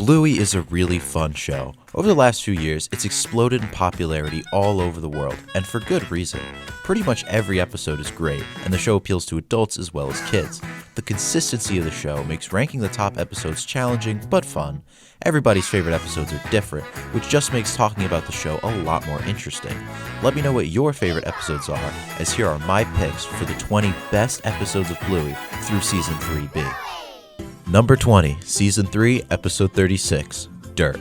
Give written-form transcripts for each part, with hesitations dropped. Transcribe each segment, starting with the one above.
Bluey is a really fun show. Over the last few years, it's exploded in popularity all over the world, and for good reason. Pretty much every episode is great, and the show appeals to adults as well as kids. The consistency of the show makes ranking the top episodes challenging, but fun. Everybody's favorite episodes are different, which just makes talking about the show a lot more interesting. Let me know what your favorite episodes are, as here are my picks for the 20 best episodes of Bluey through Season 3B. Number 20, Season 3, Episode 36, Dirt.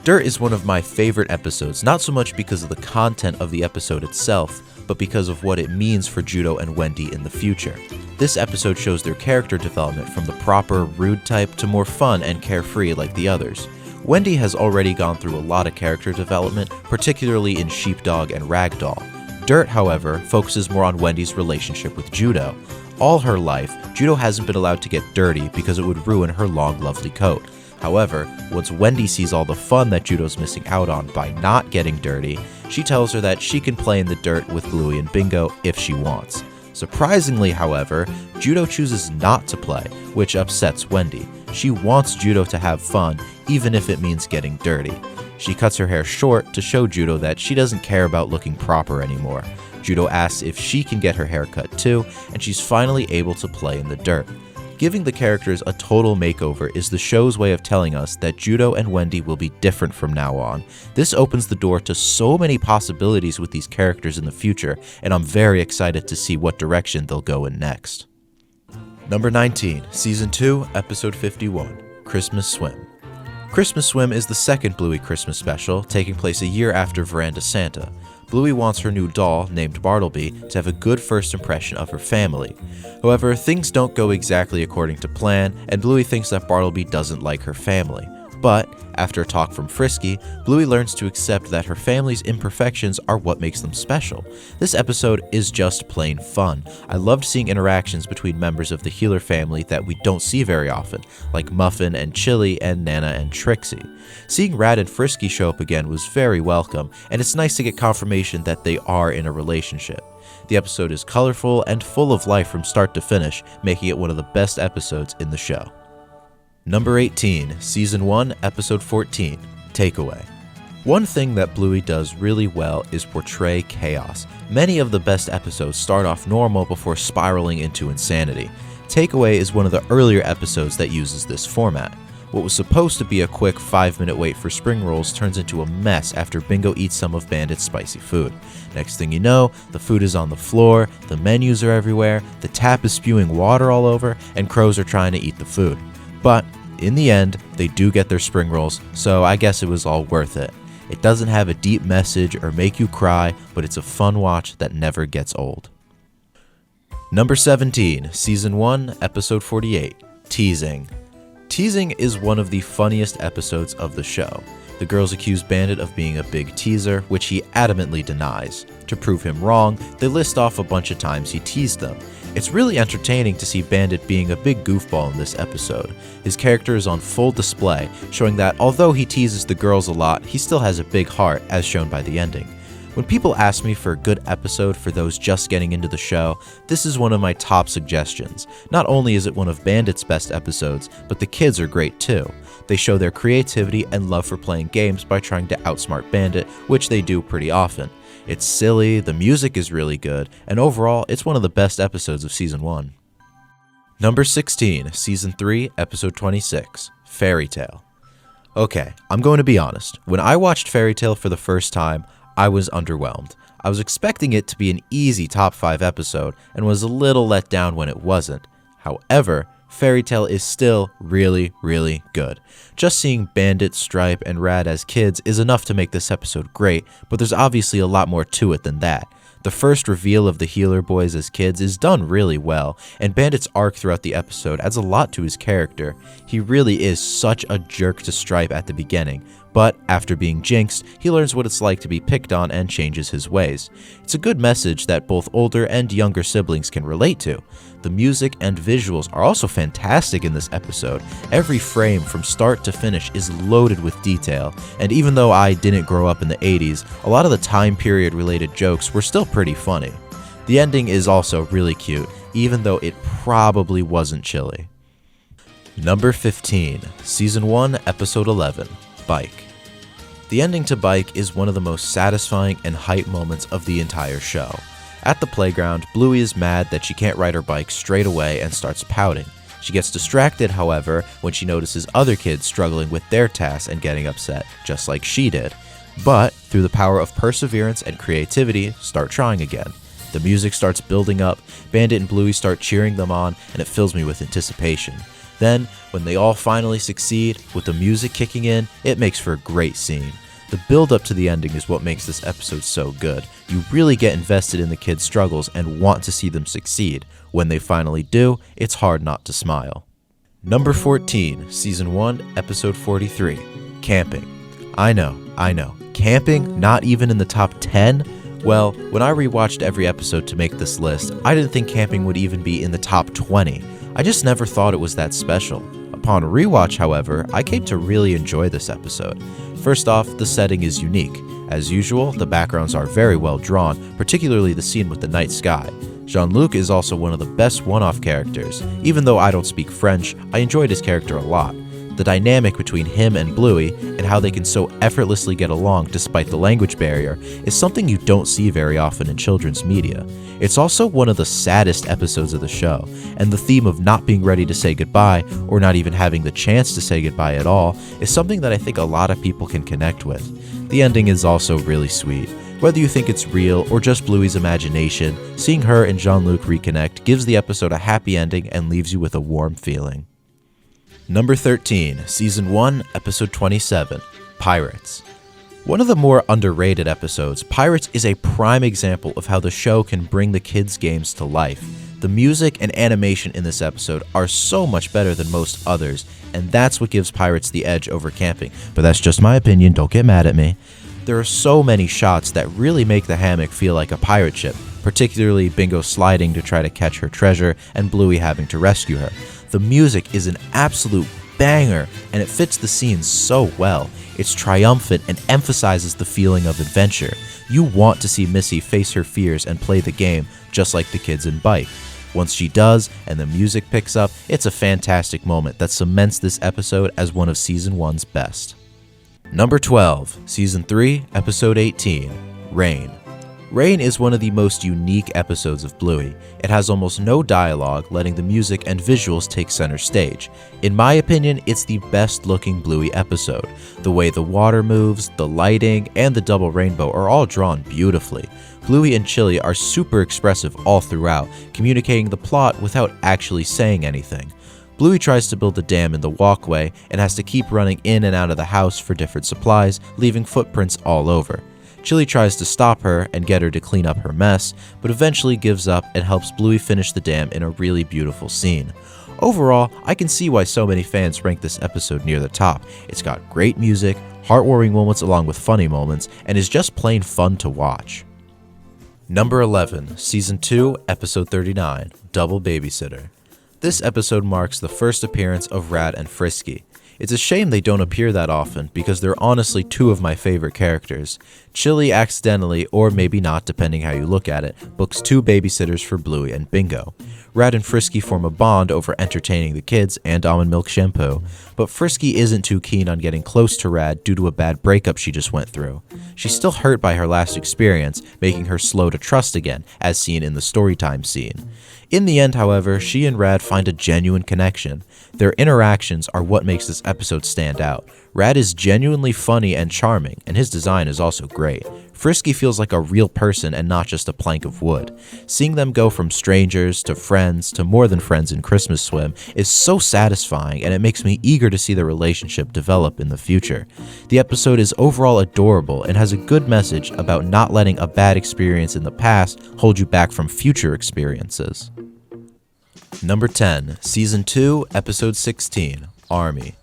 Dirt is one of my favorite episodes, not so much because of the content of the episode itself, but because of what it means for Judo and Wendy in the future. This episode shows their character development from the proper, rude type to more fun and carefree like the others. Wendy has already gone through a lot of character development, particularly in Sheepdog and Ragdoll. Dirt, however, focuses more on Wendy's relationship with Judo. All her life, Judo hasn't been allowed to get dirty because it would ruin her long, lovely coat. However, once Wendy sees all the fun that Judo's missing out on by not getting dirty, she tells her that she can play in the dirt with Bluey and Bingo if she wants. Surprisingly, however, Judo chooses not to play, which upsets Wendy. She wants Judo to have fun, even if it means getting dirty. She cuts her hair short to show Judo that she doesn't care about looking proper anymore. Judo asks if she can get her hair cut too, and she's finally able to play in the dirt. Giving the characters a total makeover is the show's way of telling us that Judo and Wendy will be different from now on. This opens the door to so many possibilities with these characters in the future, and I'm very excited to see what direction they'll go in next. Number 19, Season 2, Episode 51, Christmas Swim. Christmas Swim is the second Bluey Christmas special, taking place a year after Veranda Santa. Bluey wants her new doll, named Bartleby, to have a good first impression of her family. However, things don't go exactly according to plan, and Bluey thinks that Bartleby doesn't like her family. But, after a talk from Frisky, Bluey learns to accept that her family's imperfections are what makes them special. This episode is just plain fun. I loved seeing interactions between members of the Healer family that we don't see very often, like Muffin and Chili and Nana and Trixie. Seeing Rad and Frisky show up again was very welcome, and it's nice to get confirmation that they are in a relationship. The episode is colorful and full of life from start to finish, making it one of the best episodes in the show. Number 18, Season 1, Episode 14, Takeaway. One thing that Bluey does really well is portray chaos. Many of the best episodes start off normal before spiraling into insanity. Takeaway is one of the earlier episodes that uses this format. What was supposed to be a quick 5-minute wait for spring rolls turns into a mess after Bingo eats some of Bandit's spicy food. Next thing you know, the food is on the floor, the menus are everywhere, the tap is spewing water all over, and crows are trying to eat the food. But, in the end, they do get their spring rolls, so I guess it was all worth it. It doesn't have a deep message or make you cry, but it's a fun watch that never gets old. Number 17, Season 1, Episode 48, Teasing. Teasing is one of the funniest episodes of the show. The girls accuse Bandit of being a big teaser, which he adamantly denies. To prove him wrong, they list off a bunch of times he teased them. It's really entertaining to see Bandit being a big goofball in this episode. His character is on full display, showing that although he teases the girls a lot, he still has a big heart, as shown by the ending. When people ask me for a good episode for those just getting into the show, this is one of my top suggestions. Not only is it one of Bandit's best episodes, but the kids are great too. They show their creativity and love for playing games by trying to outsmart Bandit, which they do pretty often. It's silly, the music is really good, and overall, it's one of the best episodes of Season 1. Number 16, Season 3, Episode 26, Fairy Tale. Okay, I'm going to be honest. When I watched Fairy Tale for the first time, I was underwhelmed. I was expecting it to be an easy top 5 episode, and was a little let down when it wasn't. However, Fairy Tale is still really, really good. Just seeing Bandit, Stripe, and Rad as kids is enough to make this episode great, but there's obviously a lot more to it than that. The first reveal of the Healer boys as kids is done really well, and Bandit's arc throughout the episode adds a lot to his character. He really is such a jerk to Stripe at the beginning, but after being jinxed, he learns what it's like to be picked on and changes his ways. It's a good message that both older and younger siblings can relate to. The music and visuals are also fantastic in this episode. Every frame from start to finish is loaded with detail, and even though I didn't grow up in the 80s, a lot of the time period related jokes were still pretty funny. The ending is also really cute, even though it probably wasn't chilly. Number 15, Season 1, Episode 11, Bike. The ending to Bike is one of the most satisfying and hype moments of the entire show. At the playground, Bluey is mad that she can't ride her bike straight away and starts pouting. She gets distracted, however, when she notices other kids struggling with their tasks and getting upset, just like she did. But, through the power of perseverance and creativity, start trying again. The music starts building up, Bandit and Bluey start cheering them on, and it fills me with anticipation. Then, when they all finally succeed, with the music kicking in, it makes for a great scene. The build up to the ending is what makes this episode so good. You really get invested in the kids' struggles and want to see them succeed. When they finally do, it's hard not to smile. Number 14, Season 1, Episode 43, Camping. I know. Camping, not even in the top 10? Well, when I rewatched every episode to make this list, I didn't think camping would even be in the top 20. I just never thought it was that special. Upon rewatch, however, I came to really enjoy this episode. First off, the setting is unique. As usual, the backgrounds are very well drawn, particularly the scene with the night sky. Jean-Luc is also one of the best one-off characters. Even though I don't speak French, I enjoyed his character a lot. The dynamic between him and Bluey, and how they can so effortlessly get along despite the language barrier, is something you don't see very often in children's media. It's also one of the saddest episodes of the show, and the theme of not being ready to say goodbye, or not even having the chance to say goodbye at all, is something that I think a lot of people can connect with. The ending is also really sweet. Whether you think it's real or just Bluey's imagination, seeing her and Jean-Luc reconnect gives the episode a happy ending and leaves you with a warm feeling. Number 13, Season 1, Episode 27, Pirates. One of the more underrated episodes, Pirates is a prime example of how the show can bring the kids' games to life. The music and animation in this episode are so much better than most others, and that's what gives Pirates the edge over camping. But that's just my opinion, don't get mad at me. There are so many shots that really make the hammock feel like a pirate ship, particularly Bingo sliding to try to catch her treasure and Bluey having to rescue her. The music is an absolute banger, and it fits the scene so well. It's triumphant and emphasizes the feeling of adventure. You want to see Missy face her fears and play the game, just like the kids in Bike. Once she does, and the music picks up, it's a fantastic moment that cements this episode as one of Season 1's best. Number 12, Season 3, Episode 18, Rain. Rain is one of the most unique episodes of Bluey. It has almost no dialogue, letting the music and visuals take center stage. In my opinion, it's the best looking Bluey episode. The way the water moves, the lighting, and the double rainbow are all drawn beautifully. Bluey and Chili are super expressive all throughout, communicating the plot without actually saying anything. Bluey tries to build a dam in the walkway and has to keep running in and out of the house for different supplies, leaving footprints all over. Chili tries to stop her and get her to clean up her mess, but eventually gives up and helps Bluey finish the dam in a really beautiful scene. Overall, I can see why so many fans rank this episode near the top. It's got great music, heartwarming moments along with funny moments, and is just plain fun to watch. Number 11, Season 2, Episode 39, Double Babysitter. This episode marks the first appearance of Rad and Frisky. It's a shame they don't appear that often because they're honestly two of my favorite characters. Chili accidentally, or maybe not depending how you look at it, books two babysitters for Bluey and Bingo. Rad and Frisky form a bond over entertaining the kids and almond milk shampoo, but Frisky isn't too keen on getting close to Rad due to a bad breakup she just went through. She's still hurt by her last experience, making her slow to trust again, as seen in the storytime scene. In the end, however, she and Rad find a genuine connection. Their interactions are what makes this episode stand out. Rad is genuinely funny and charming, and his design is also great. Frisky feels like a real person and not just a plank of wood. Seeing them go from strangers to friends to more than friends in Christmas Swim is so satisfying, and it makes me eager to see the relationship develop in the future. The episode is overall adorable and has a good message about not letting a bad experience in the past hold you back from future experiences. Number 10, Season 2, Episode 16, Army.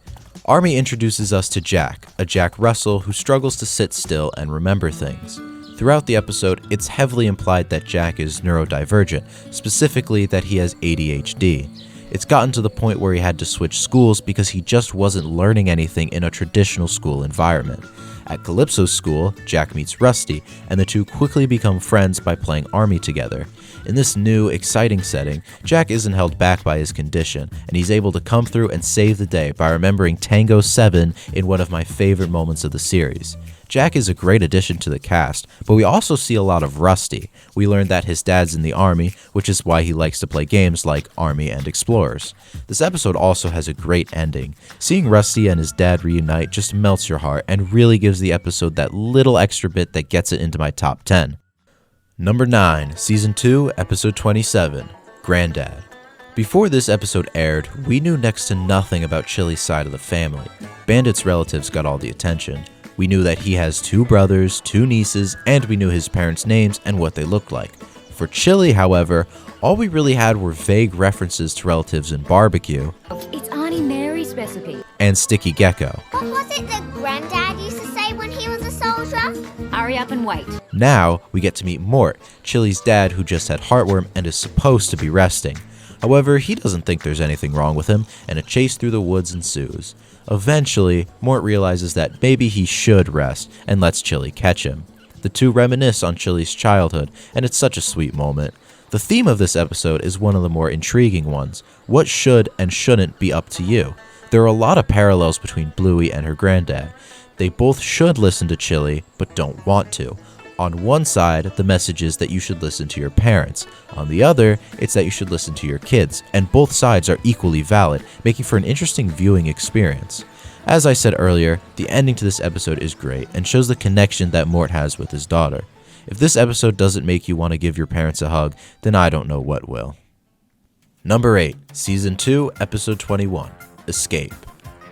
Army introduces us to Jack, a Jack Russell who struggles to sit still and remember things. Throughout the episode, it's heavily implied that Jack is neurodivergent, specifically that he has ADHD. It's gotten to the point where he had to switch schools because he just wasn't learning anything in a traditional school environment. At Calypso's school, Jack meets Rusty, and the two quickly become friends by playing Army together. In this new, exciting setting, Jack isn't held back by his condition, and he's able to come through and save the day by remembering Tango 7 in one of my favorite moments of the series. Jack is a great addition to the cast, but we also see a lot of Rusty. We learn that his dad's in the army, which is why he likes to play games like Army and Explorers. This episode also has a great ending. Seeing Rusty and his dad reunite just melts your heart and really gives the episode that little extra bit that gets it into my top 10. Number 9, Season 2, Episode 27, Granddad. Before this episode aired, we knew next to nothing about Chili's side of the family. Bandit's relatives got all the attention. We knew that he has 2 brothers, 2 nieces, and we knew his parents' names and what they looked like. For Chili, however, all we really had were vague references to relatives in barbecue. It's Auntie Mary's recipe. And Sticky Gecko. What was it that Granddad used to say when he was a soldier? Hurry up and wait. Now, we get to meet Mort, Chili's dad who just had heartworm and is supposed to be resting. However, he doesn't think there's anything wrong with him, and a chase through the woods ensues. Eventually, Mort realizes that maybe he should rest, and lets Chili catch him. The two reminisce on Chili's childhood, and it's such a sweet moment. The theme of this episode is one of the more intriguing ones. What should and shouldn't be up to you? There are a lot of parallels between Bluey and her granddad. They both should listen to Chili, but don't want to. On one side, the message is that you should listen to your parents. On the other, it's that you should listen to your kids, and both sides are equally valid, making for an interesting viewing experience. As I said earlier, the ending to this episode is great, and shows the connection that Mort has with his daughter. If this episode doesn't make you want to give your parents a hug, then I don't know what will. Number 8, Season 2, Episode 21, Escape.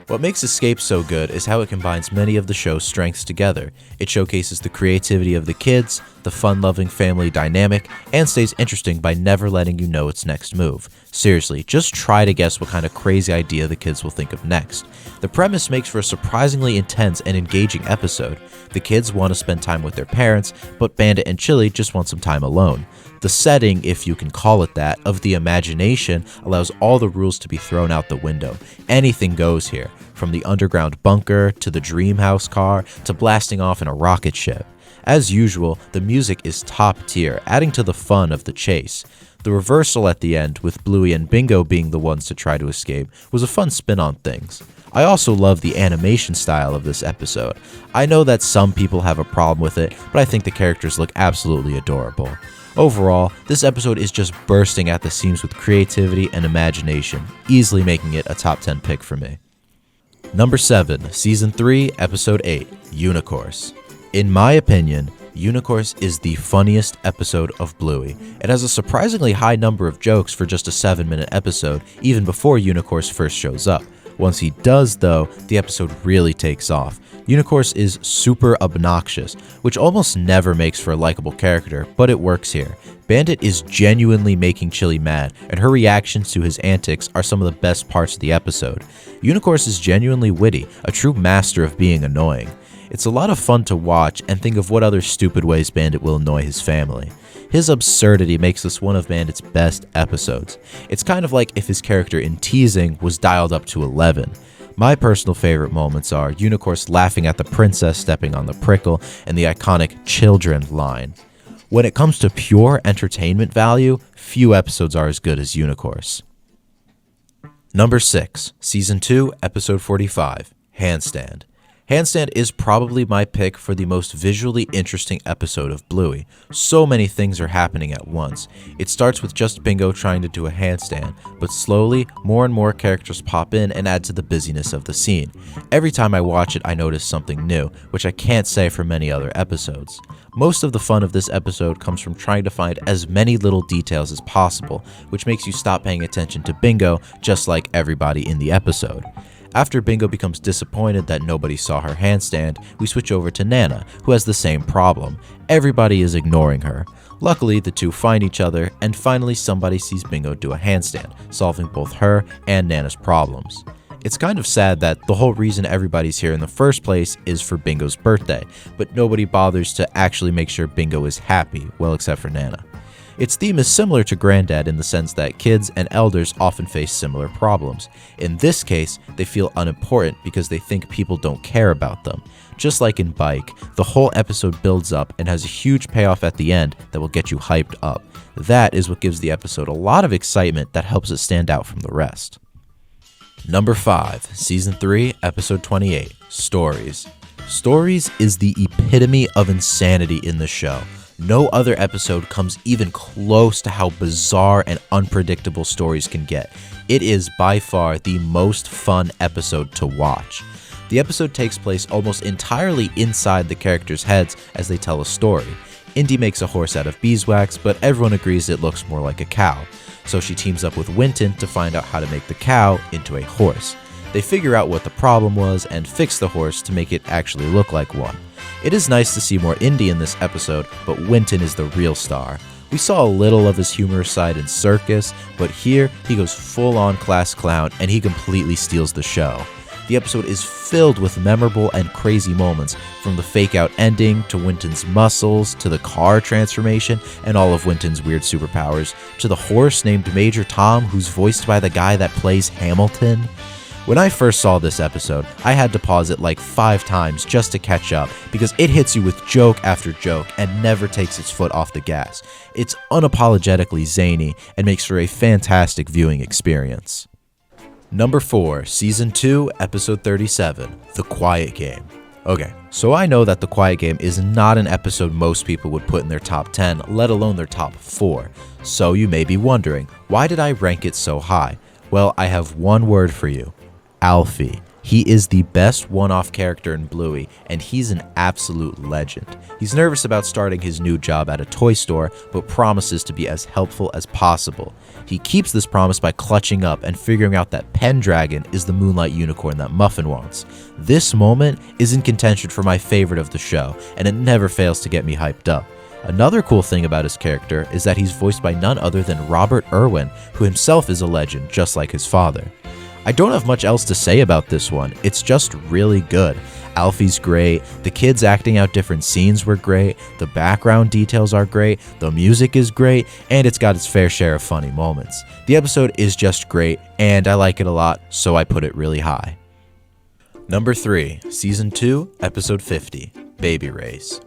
What makes Escape so good is how it combines many of the show's strengths together. It showcases the creativity of the kids, the fun-loving family dynamic, and stays interesting by never letting you know its next move. Seriously, just try to guess what kind of crazy idea the kids will think of next. The premise makes for a surprisingly intense and engaging episode. The kids want to spend time with their parents, but Bandit and Chili just want some time alone. The setting, if you can call it that, of the imagination allows all the rules to be thrown out the window. Anything goes here, from the underground bunker, to the dream house car, to blasting off in a rocket ship. As usual, the music is top tier, adding to the fun of the chase. The reversal at the end, with Bluey and Bingo being the ones to try to escape, was a fun spin on things. I also love the animation style of this episode. I know that some people have a problem with it, but I think the characters look absolutely adorable. Overall, this episode is just bursting at the seams with creativity and imagination, easily making it a top 10 pick for me. Number 7, Season 3, Episode 8, Unicourse. In my opinion, Unicourse is the funniest episode of Bluey. It has a surprisingly high number of jokes for just a 7-minute episode, even before Unicourse first shows up. Once he does, though, the episode really takes off. Unicourse is super obnoxious, which almost never makes for a likable character, but it works here. Bandit is genuinely making Chili mad, and her reactions to his antics are some of the best parts of the episode. Unicourse is genuinely witty, a true master of being annoying. It's a lot of fun to watch and think of what other stupid ways Bandit will annoy his family. His absurdity makes this one of Bandit's best episodes. It's kind of like if his character in Teasing was dialed up to 11. My personal favorite moments are Unicourse laughing at the princess stepping on the prickle and the iconic "children" line. When it comes to pure entertainment value, few episodes are as good as Unicourse. Number 6, Season 2, Episode 45, Handstand. Handstand is probably my pick for the most visually interesting episode of Bluey. So many things are happening at once. It starts with just Bingo trying to do a handstand, but slowly, more and more characters pop in and add to the busyness of the scene. Every time I watch it, I notice something new, which I can't say for many other episodes. Most of the fun of this episode comes from trying to find as many little details as possible, which makes you stop paying attention to Bingo, just like everybody in the episode. After Bingo becomes disappointed that nobody saw her handstand, we switch over to Nana, who has the same problem. Everybody is ignoring her. Luckily, the two find each other, and finally somebody sees Bingo do a handstand, solving both her and Nana's problems. It's kind of sad that the whole reason everybody's here in the first place is for Bingo's birthday, but nobody bothers to actually make sure Bingo is happy, well, except for Nana. Its theme is similar to Granddad in the sense that kids and elders often face similar problems. In this case, they feel unimportant because they think people don't care about them. Just like in Bike, the whole episode builds up and has a huge payoff at the end that will get you hyped up. That is what gives the episode a lot of excitement that helps it stand out from the rest. Number 5, Season 3, Episode 28, Stories. Stories is the epitome of insanity in the show. No other episode comes even close to how bizarre and unpredictable stories can get. It is by far the most fun episode to watch. The episode takes place almost entirely inside the characters' heads as they tell a story. Indy makes a horse out of beeswax, but everyone agrees it looks more like a cow. So she teams up with Winton to find out how to make the cow into a horse. They figure out what the problem was and fix the horse to make it actually look like one. It is nice to see more Indy in this episode, but Winton is the real star. We saw a little of his humorous side in Circus, but here he goes full-on class clown and he completely steals the show. The episode is filled with memorable and crazy moments, from the fake-out ending, to Winton's muscles, to the car transformation, and all of Winton's weird superpowers, to the horse named Major Tom, who's voiced by the guy that plays Hamilton. When I first saw this episode, I had to pause it like 5 times just to catch up, because it hits you with joke after joke and never takes its foot off the gas. It's unapologetically zany and makes for a fantastic viewing experience. Number 4, Season 2, Episode 37, The Quiet Game. Okay, so I know that The Quiet Game is not an episode most people would put in their top 10, let alone their top 4. So you may be wondering, why did I rank it so high? Well, I have one word for you: Alfie. He is the best one-off character in Bluey, and he's an absolute legend. He's nervous about starting his new job at a toy store, but promises to be as helpful as possible. He keeps this promise by clutching up and figuring out that Pendragon is the moonlight unicorn that Muffin wants. This moment is in contention for my favorite of the show, and it never fails to get me hyped up. Another cool thing about his character is that he's voiced by none other than Robert Irwin, who himself is a legend, just like his father. I don't have much else to say about this one, it's just really good. Alfie's great, the kids acting out different scenes were great, the background details are great, the music is great, and it's got its fair share of funny moments. The episode is just great, and I like it a lot, so I put it really high. Number 3, Season 2, Episode 50, Baby Race.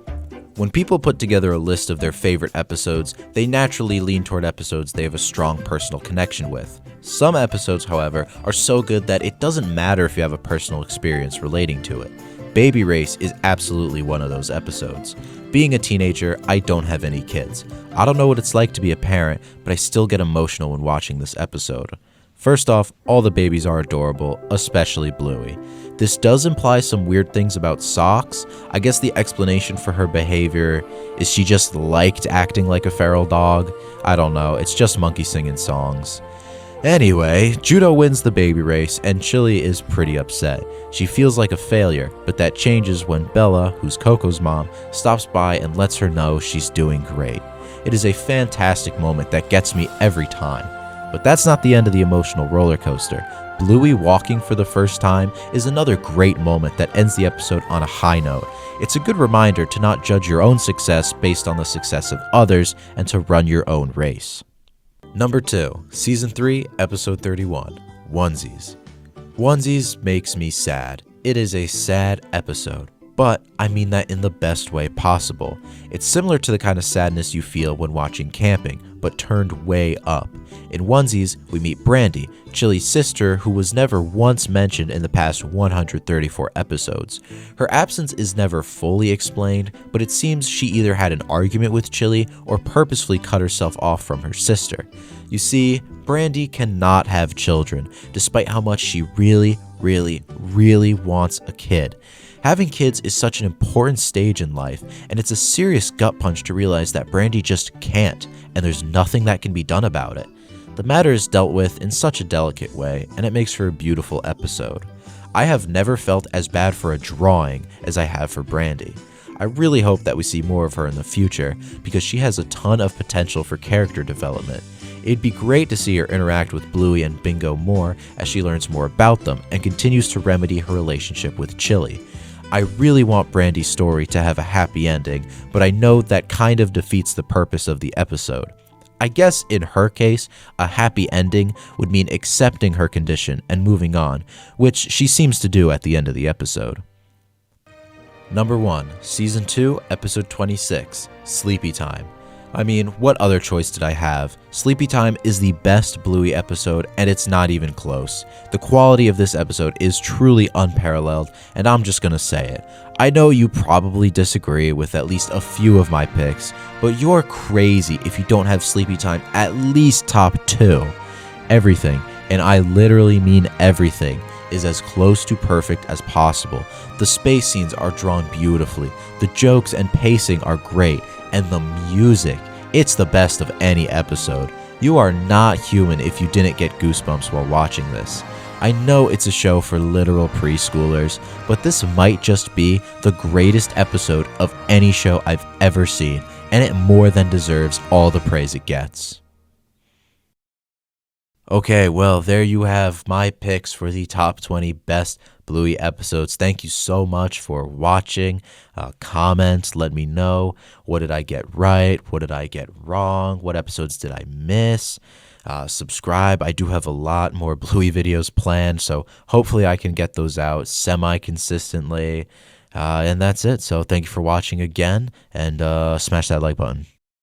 When people put together a list of their favorite episodes, they naturally lean toward episodes they have a strong personal connection with. Some episodes, however, are so good that it doesn't matter if you have a personal experience relating to it. Baby Race is absolutely one of those episodes. Being a teenager, I don't have any kids. I don't know what it's like to be a parent, but I still get emotional when watching this episode. First off, all the babies are adorable, especially Bluey. This does imply some weird things about Socks. I guess the explanation for her behavior is she just liked acting like a feral dog. I don't know, it's just monkey singing songs. Anyway, Judo wins the baby race and Chili is pretty upset. She feels like a failure, but that changes when Bella, who's Coco's mom, stops by and lets her know she's doing great. It is a fantastic moment that gets me every time. But that's not the end of the emotional roller coaster. Bluey walking for the first time is another great moment that ends the episode on a high note. It's a good reminder to not judge your own success based on the success of others and to run your own race. Number 2, Season 3, Episode 31, Onesies. Onesies makes me sad. It is a sad episode, but I mean that in the best way possible. It's similar to the kind of sadness you feel when watching Camping, but turned way up. In Onesies, we meet Brandy, Chili's sister, who was never once mentioned in the past 134 episodes. Her absence is never fully explained, but it seems she either had an argument with Chili or purposefully cut herself off from her sister. You see, Brandy cannot have children, despite how much she really wants a kid. Having kids is such an important stage in life, and it's a serious gut punch to realize that Brandy just can't, and there's nothing that can be done about it. The matter is dealt with in such a delicate way, and it makes for a beautiful episode. I have never felt as bad for a drawing as I have for Brandy. I really hope that we see more of her in the future, because she has a ton of potential for character development. It'd be great to see her interact with Bluey and Bingo more as she learns more about them and continues to remedy her relationship with Chili. I really want Brandy's story to have a happy ending, but I know that kind of defeats the purpose of the episode. I guess in her case, a happy ending would mean accepting her condition and moving on, which she seems to do at the end of the episode. Number 1, Season 2, Episode 26, Sleepy Time. I mean, what other choice did I have? Sleepy Time is the best Bluey episode, and it's not even close. The quality of this episode is truly unparalleled, and I'm just gonna say it. I know you probably disagree with at least a few of my picks, but you're crazy if you don't have Sleepy Time at least top 2. Everything, and I literally mean everything, is as close to perfect as possible. The space scenes are drawn beautifully, the jokes and pacing are great, and the music, it's the best of any episode. You are not human if you didn't get goosebumps while watching this. I know it's a show for literal preschoolers, but this might just be the greatest episode of any show I've ever seen, and it more than deserves all the praise it gets. Okay, well, there you have my picks for the top 20 best Bluey episodes. Thank you so much for watching. Comments, let me know. What did I get right? What did I get wrong? What episodes did I miss? Subscribe. I do have a lot more Bluey videos planned, so hopefully I can get those out semi-consistently. And that's it. So thank you for watching again, and smash that like button.